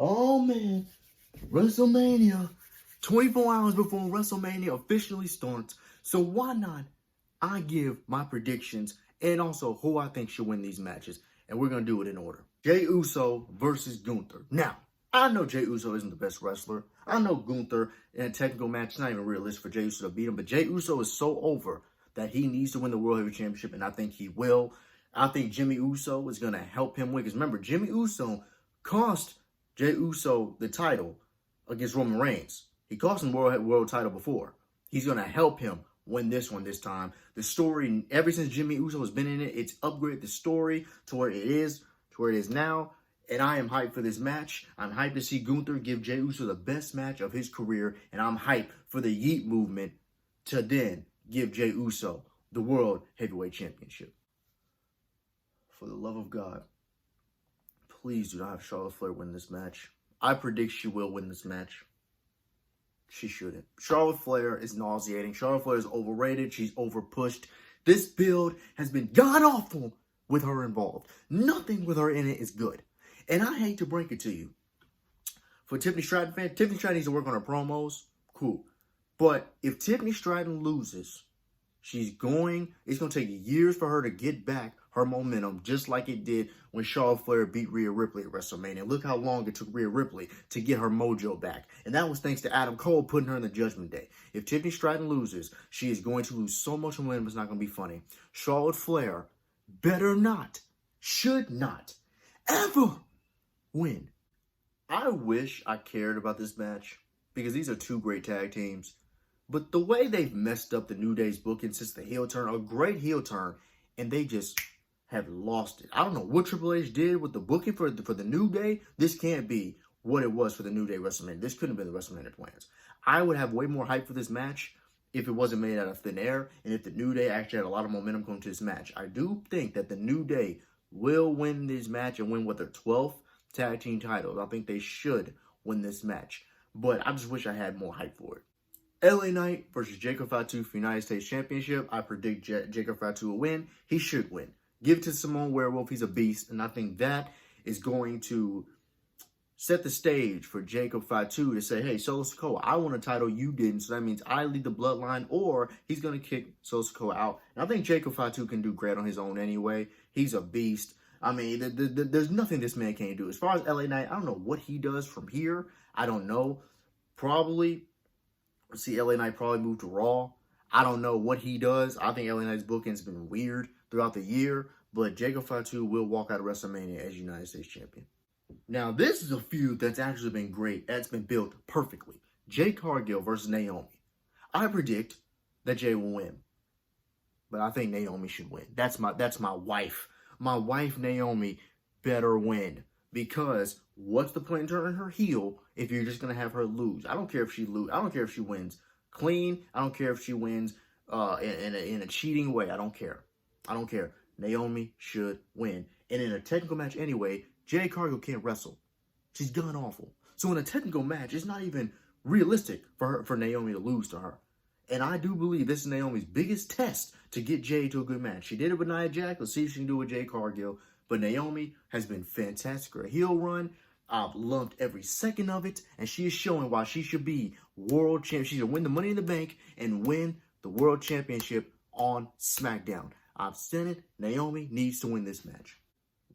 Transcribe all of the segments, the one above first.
Oh man, WrestleMania. 24 hours before WrestleMania officially starts. So why not I give my predictions and also who I think should win these matches. And we're going to do it in order. Jey Uso versus Gunther. Now, I know Jey Uso isn't the best wrestler. I know Gunther in a technical match, it's not even realistic for Jey Uso to beat him. But Jey Uso is so over that he needs to win the World Heavyweight Championship, and I think he will. I think Jimmy Uso is going to help him win. Because remember, Jimmy Uso cost Jey Uso the title against Roman Reigns. He cost him world title before. He's going to help him win this one this time. The story, ever since Jimmy Uso has been in it, it's upgraded the story to where it is now. And I am hyped for this match. I'm hyped to see Gunther give Jey Uso the best match of his career. And I'm hyped for the Yeet movement to then give Jey Uso the World Heavyweight Championship. For the love of God, please do not have Charlotte Flair win this match. I predict she will win this match. She shouldn't. Charlotte Flair is nauseating. Charlotte Flair is overrated. She's overpushed. This build has been god-awful with her involved. Nothing with her in it is good. And I hate to break it to you. For Tiffany Stratton fans, Tiffany Stratton needs to work on her promos. Cool. But if Tiffany Stratton loses, it's going to take years for her to get back her momentum, just like it did when Charlotte Flair beat Rhea Ripley at WrestleMania. Look how long it took Rhea Ripley to get her mojo back. And that was thanks to Adam Cole putting her in the Judgment Day. If Tiffany Stratton loses, she is going to lose so much momentum, it's not going to be funny. Charlotte Flair better not, should not, ever win. I wish I cared about this match because these are two great tag teams. But the way they've messed up the New Day's booking since the heel turn, a great heel turn, and they just have lost it. I don't know what Triple H did with the booking for the New Day. This can't be what it was for the New Day WrestleMania. This couldn't have been the WrestleMania plans. I would have way more hype for this match if it wasn't made out of thin air and if the New Day actually had a lot of momentum going to this match. I do think that the New Day will win this match and win with their 12th tag team titles. I think they should win this match. But I just wish I had more hype for it. LA Knight versus Jacob Fatu for United States Championship. I predict Jacob Fatu will win. He should win. Give it to Simone Werewolf. He's a beast. And I think that is going to set the stage for Jacob Fatu to say, hey, Solo Sikoa, I won a title, you didn't. So that means I lead the bloodline, or he's going to kick Solo Sikoa out. And I think Jacob Fatu can do great on his own anyway. He's a beast. I mean, there's nothing this man can't do. As far as LA Knight, I don't know what he does from here. I don't know. Probably. See, LA Knight probably moved to Raw. I don't know what he does. I think LA Knight's booking has been weird throughout the year. But Jacob Fatu will walk out of WrestleMania as United States Champion. Now, this is a feud that's actually been great. That's been built perfectly. Jade Cargill versus Naomi. I predict that Jay will win. But I think Naomi should win. That's my wife. My wife, Naomi, better win. Because what's the point in turning her heel if you're just going to have her lose? I don't care if she lose. I don't care if she wins clean. I don't care if she wins in a cheating way. I don't care. I don't care. Naomi should win. And in a technical match anyway, Jade Cargill can't wrestle. She's god awful. So in a technical match, it's not even realistic for Naomi to lose to her. And I do believe this is Naomi's biggest test to get Jade to a good match. She did it with Nia Jax. Let's see if she can do it with Jade Cargill. But Naomi has been fantastic. Her heel run, I've loved every second of it. And she is showing why she should be world champion. She should win the Money in the Bank and win the World Championship on SmackDown. I've said it. Naomi needs to win this match.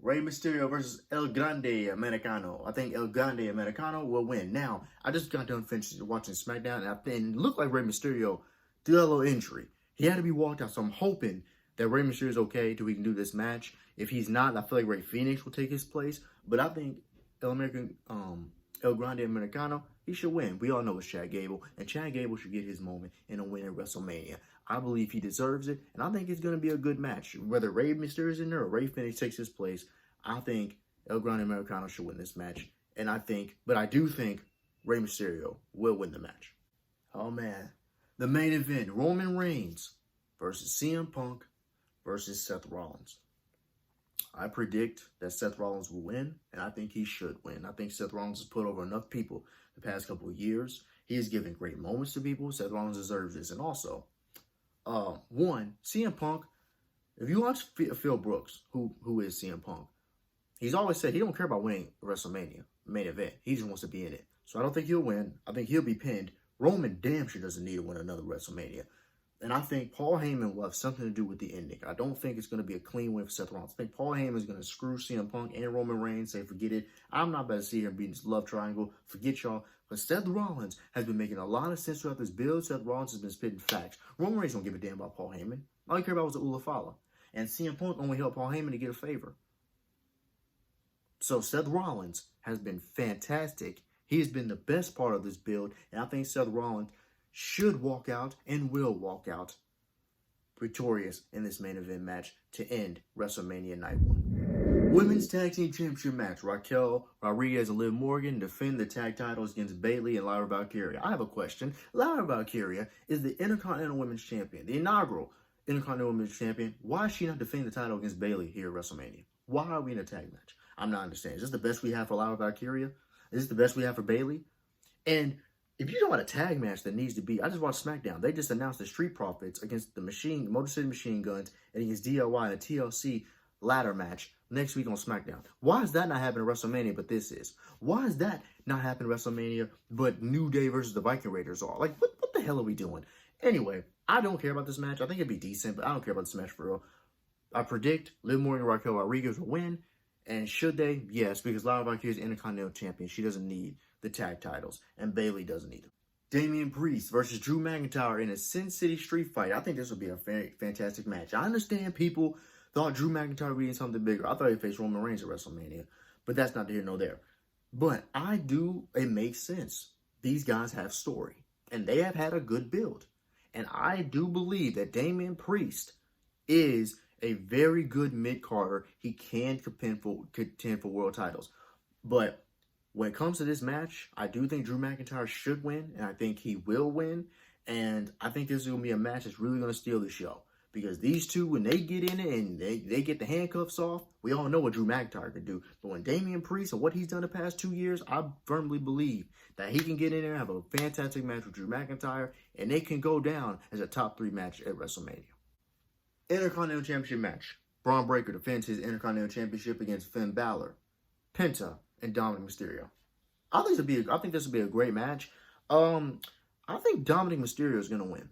Rey Mysterio versus El Grande Americano. I think El Grande Americano will win. Now, I just got done finishing watching SmackDown, and it looked like Rey Mysterio did a little injury. He had to be walked out, so I'm hoping that Rey Mysterio is okay till we can do this match. If he's not, I feel like Rey Fenix will take his place. But I think El Grande Americano, he should win. We all know it's Chad Gable, and Chad Gable should get his moment and a win at WrestleMania. I believe he deserves it, and I think it's going to be a good match. Whether Rey Mysterio is in there or Rey Fenix takes his place, I think El Grande Americano should win this match. And I do think Rey Mysterio will win the match. Oh man, the main event, Roman Reigns versus CM Punk versus Seth Rollins. I predict that Seth Rollins will win, and I think he should win. I think Seth Rollins has put over enough people the past couple of years. He has given great moments to people. Seth Rollins deserves this. And also, CM Punk, if you watch Phil Brooks, who is CM Punk, he's always said he don't care about winning WrestleMania. main event. He just wants to be in it. So I don't think he'll win. I think he'll be pinned. Roman damn sure doesn't need to win another WrestleMania. And I think Paul Heyman will have something to do with the ending. I don't think it's going to be a clean win for Seth Rollins. I think Paul Heyman is going to screw CM Punk and Roman Reigns, say, forget it. I'm not about to see here and be in this love triangle. Forget y'all. But Seth Rollins has been making a lot of sense throughout this build. Seth Rollins has been spitting facts. Roman Reigns don't give a damn about Paul Heyman. All he cared about was the Ulafala. And CM Punk only helped Paul Heyman to get a favor. So Seth Rollins has been fantastic. He has been the best part of this build. And I think Seth Rollins should walk out and will walk out victorious in this main event match to end WrestleMania Night 1. Women's Tag Team Championship match. Raquel Rodriguez and Liv Morgan defend the tag titles against Bayley and Lyra Valkyria. I have a question. Lyra Valkyria is the Intercontinental Women's Champion, the inaugural Intercontinental Women's Champion. Why is she not defending the title against Bayley here at WrestleMania? Why are we in a tag match? I'm not understanding. Is this the best we have for Lyra Valkyria? Is this the best we have for Bayley? And if you know what a tag match that needs to be, I just watched SmackDown. They just announced the Street Profits against the Motor City Machine Guns and against DIY in a TLC ladder match next week on SmackDown. Why is that not happening at WrestleMania, but this is? Why is that not happening at WrestleMania, but New Day versus the Viking Raiders are? Like, what the hell are we doing? Anyway, I don't care about this match. I think it'd be decent, but I don't care about this match for real. I predict Liv Morgan and Raquel Rodriguez will win. And should they? Yes, because Lyra Valkyria is Intercontinental Champion. She doesn't need the tag titles, and Bayley doesn't either. Damian Priest versus Drew McIntyre in a Sin City street fight. I think this will be a very fantastic match. I understand people thought Drew McIntyre would be in something bigger. I thought he'd face Roman Reigns at WrestleMania, but that's not here nor there. But it makes sense. These guys have story, and they have had a good build. And I do believe that Damian Priest is a very good mid-carder. He can contend for world titles. But when it comes to this match, I do think Drew McIntyre should win, and I think he will win. And I think this is going to be a match that's really going to steal the show. Because these two, when they get in it and they get the handcuffs off, we all know what Drew McIntyre can do. But when Damian Priest and what he's done the past 2 years, I firmly believe that he can get in there and have a fantastic match with Drew McIntyre, and they can go down as a top 3 match at WrestleMania. Intercontinental Championship match. Braun Breaker defends his Intercontinental Championship against Finn Balor, Penta, and Dominic Mysterio. I think this will be a great match. I think Dominic Mysterio is going to win.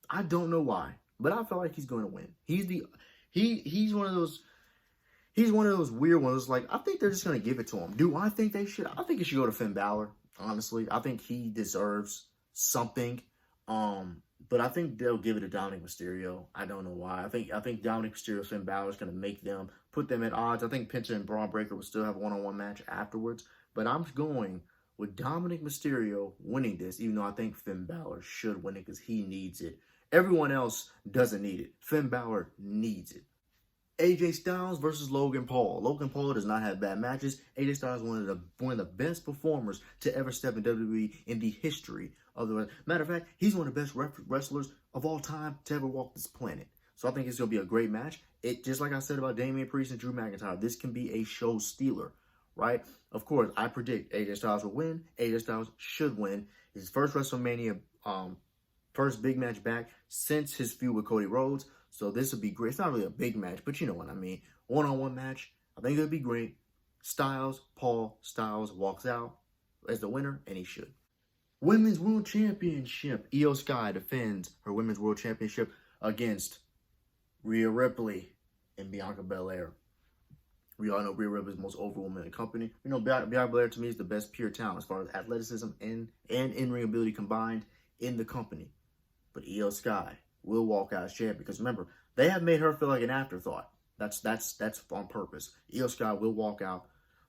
I don't know why, but I feel like he's going to win. He's one of those weird ones. Like, I think they're just going to give it to him. Do I think they should? I think it should go to Finn Balor. Honestly, I think he deserves something. But I think they'll give it to Dominic Mysterio. I don't know why. I think Dominic Mysterio and Finn Balor is going to make them, put them at odds. I think Penta and Braun Breaker will still have a one-on-one match afterwards. But I'm going with Dominic Mysterio winning this, even though I think Finn Balor should win it because he needs it. Everyone else doesn't need it. Finn Balor needs it. AJ Styles versus Logan Paul. Logan Paul does not have bad matches. AJ Styles is one of the best performers to ever step in WWE in the history of the. Matter of fact, he's one of the best wrestlers of all time to ever walk this planet. So I think it's going to be a great match. It just like I said about Damian Priest and Drew McIntyre, this can be a show stealer, right? Of course, I predict AJ Styles will win. AJ Styles should win. His first WrestleMania, first big match back since his feud with Cody Rhodes. So this would be great. It's not really a big match, but you know what I mean. One-on-one match. I think it would be great. Styles walks out as the winner, and he should. Women's World Championship. Io Sky defends her Women's World Championship against Rhea Ripley and Bianca Belair. We all know Rhea Ripley is the most over woman in the company. You know, Bianca Belair to me is the best pure talent as far as athleticism and in-ring ability combined in the company. But Io Sky will walk out as champion because remember, they have made her feel like an afterthought. That's on purpose. Io Sky will walk out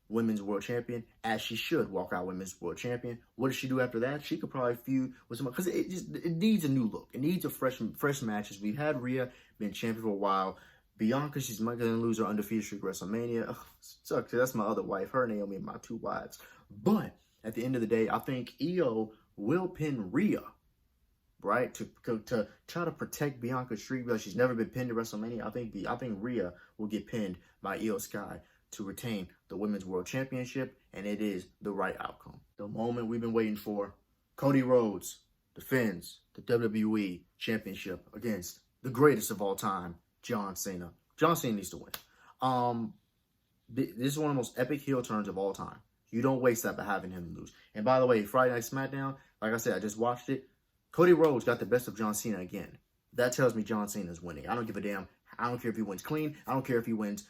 Women's World Champion, as she should walk out Women's World Champion. What does she do after that? She could probably feud with someone because it needs a new look. It needs a fresh matches. We've had Rhea been champion for a while. Bianca, she's going to lose her undefeated streak at WrestleMania. Ugh, sucks. That's my other wife. Her, Naomi, and my 2 wives. But at the end of the day, I think Io will pin Rhea, right? To try to protect Bianca's streak because she's never been pinned at WrestleMania. I think Rhea will get pinned by Io Sky to retain the Women's World Championship, and it is the right outcome. The moment we've been waiting for. Cody Rhodes defends the WWE Championship against the greatest of all time, John Cena. John Cena needs to win. This is one of the most epic heel turns of all time. You don't waste that by having him lose. And by the way, Friday Night SmackDown, like I said, I just watched it. Cody Rhodes got the best of John Cena again. That tells me John Cena's winning. I don't give a damn. I don't care if he wins clean. I don't care if he wins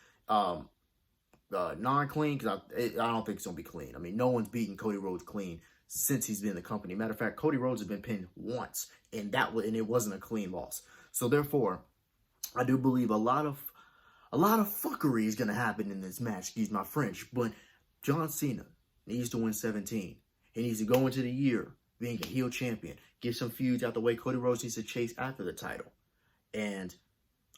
non-clean, because I don't think it's going to be clean. I mean, no one's beaten Cody Rhodes clean since he's been in the company. Matter of fact, Cody Rhodes has been pinned once, and it wasn't a clean loss. So therefore, I do believe a lot of fuckery is going to happen in this match. Excuse my French, but John Cena needs to win 17. He needs to go into the year being a heel champion. Get some feuds out the way. Cody Rhodes needs to chase after the title. And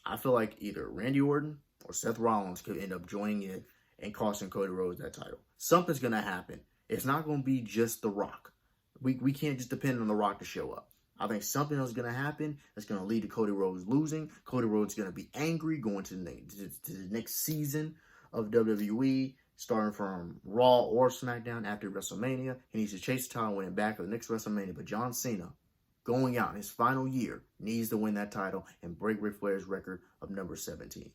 I feel like either Randy Orton or Seth Rollins could end up joining it and costing Cody Rhodes that title. Something's going to happen. It's not going to be just The Rock. We can't just depend on The Rock to show up. I think something else is going to happen that's going to lead to Cody Rhodes losing. Cody Rhodes is going to be angry going to the next season of WWE, starting from Raw or SmackDown after WrestleMania. He needs to chase the title, win it back for the next WrestleMania. But John Cena, going out in his final year, needs to win that title and break Ric Flair's record of number 17.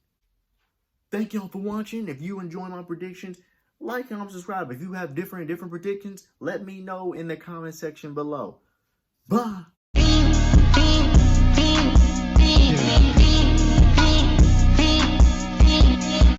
Thank y'all for watching. If you enjoy my predictions, like, comment, subscribe. If you have different predictions, let me know in the comment section below. Bye.